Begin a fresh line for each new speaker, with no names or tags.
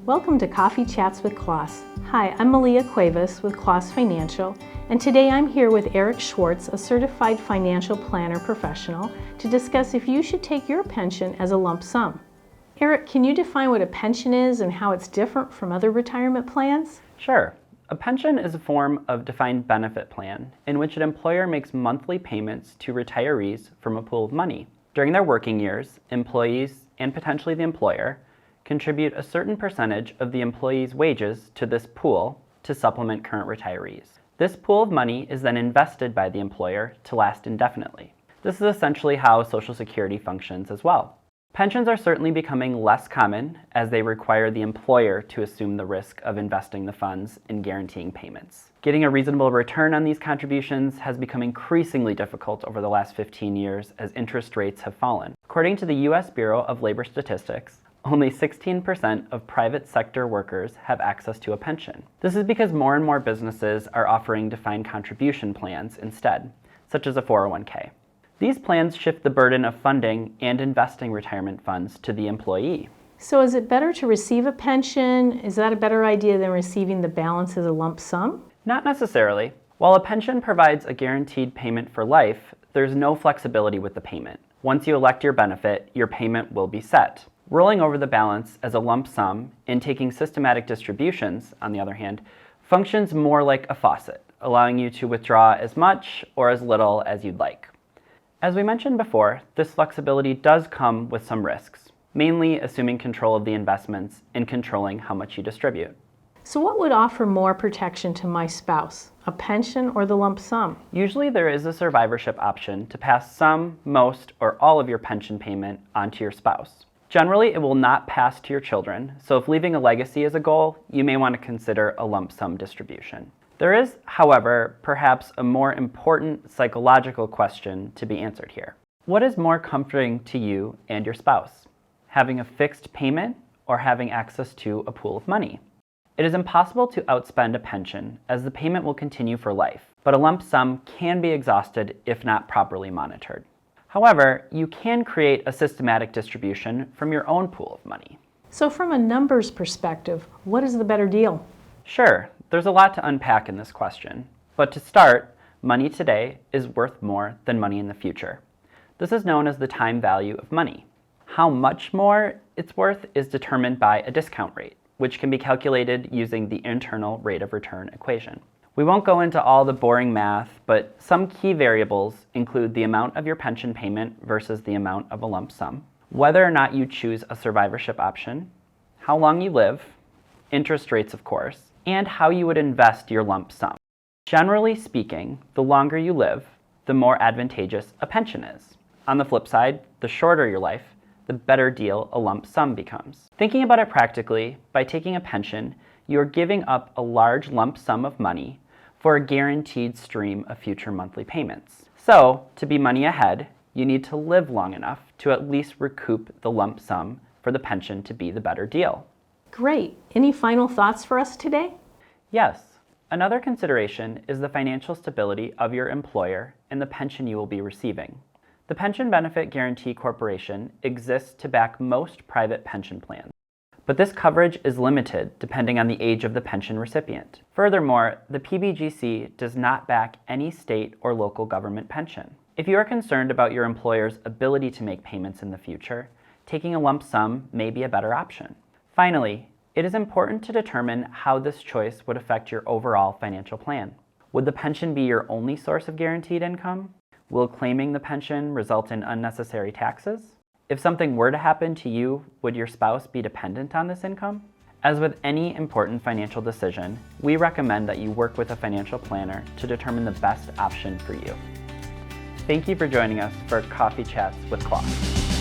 Welcome to Coffee Chats with Klaas. Hi, I'm Malia Cuevas with Klaas Financial, and today I'm here with Eric Schwartz, a certified financial planner professional, to discuss if you should take your pension as a lump sum. Eric, can you define what a pension is and how it's different from other retirement plans?
Sure. A pension is a form of defined benefit plan in which an employer makes monthly payments to retirees from a pool of money. During their working years, employees, and potentially the employer, contribute a certain percentage of the employee's wages to this pool to supplement current retirees. This pool of money is then invested by the employer to last indefinitely. This is essentially how Social Security functions as well. Pensions are certainly becoming less common as they require the employer to assume the risk of investing the funds and guaranteeing payments. Getting a reasonable return on these contributions has become increasingly difficult over the last 15 years as interest rates have fallen. According to the U.S. Bureau of Labor Statistics, only 16% of private sector workers have access to a pension. This is because more and more businesses are offering defined contribution plans instead, such as a 401k. These plans shift the burden of funding and investing retirement funds to the employee.
So is it better to receive a pension? Is that a better idea than receiving the balance as a lump sum?
Not necessarily. While a pension provides a guaranteed payment for life, there's no flexibility with the payment. Once you elect your benefit, your payment will be set. Rolling over the balance as a lump sum and taking systematic distributions, on the other hand, functions more like a faucet, allowing you to withdraw as much or as little as you'd like. As we mentioned before, this flexibility does come with some risks, mainly assuming control of the investments and controlling how much you distribute.
So what would offer more protection to my spouse, a pension or the lump sum?
Usually there is a survivorship option to pass some, most, or all of your pension payment onto your spouse. Generally, it will not pass to your children, so if leaving a legacy is a goal, you may want to consider a lump sum distribution. There is, however, perhaps a more important psychological question to be answered here. What is more comforting to you and your spouse? Having a fixed payment or having access to a pool of money? It is impossible to outspend a pension as the payment will continue for life, but a lump sum can be exhausted if not properly monitored. However, you can create a systematic distribution from your own pool of money.
So from a numbers perspective, what is the better deal?
Sure, there's a lot to unpack in this question. But to start, money today is worth more than money in the future. This is known as the time value of money. How much more it's worth is determined by a discount rate, which can be calculated using the internal rate of return equation. We won't go into all the boring math, but some key variables include the amount of your pension payment versus the amount of a lump sum, whether or not you choose a survivorship option, how long you live, interest rates of course, and how you would invest your lump sum. Generally speaking, the longer you live, the more advantageous a pension is. On the flip side, the shorter your life, the better deal a lump sum becomes. Thinking about it practically, by taking a pension, you're giving up a large lump sum of money for a guaranteed stream of future monthly payments. So, to be money ahead, you need to live long enough to at least recoup the lump sum for the pension to be the better deal.
Great. Any final thoughts for us today?
Yes. Another consideration is the financial stability of your employer and the pension you will be receiving. The Pension Benefit Guaranty Corporation exists to back most private pension plans, but this coverage is limited depending on the age of the pension recipient. Furthermore, the PBGC does not back any state or local government pension. If you are concerned about your employer's ability to make payments in the future, taking a lump sum may be a better option. Finally, it is important to determine how this choice would affect your overall financial plan. Would the pension be your only source of guaranteed income? Will claiming the pension result in unnecessary taxes? If something were to happen to you, would your spouse be dependent on this income? As with any important financial decision, we recommend that you work with a financial planner to determine the best option for you. Thank you for joining us for Coffee Chats with Klaas.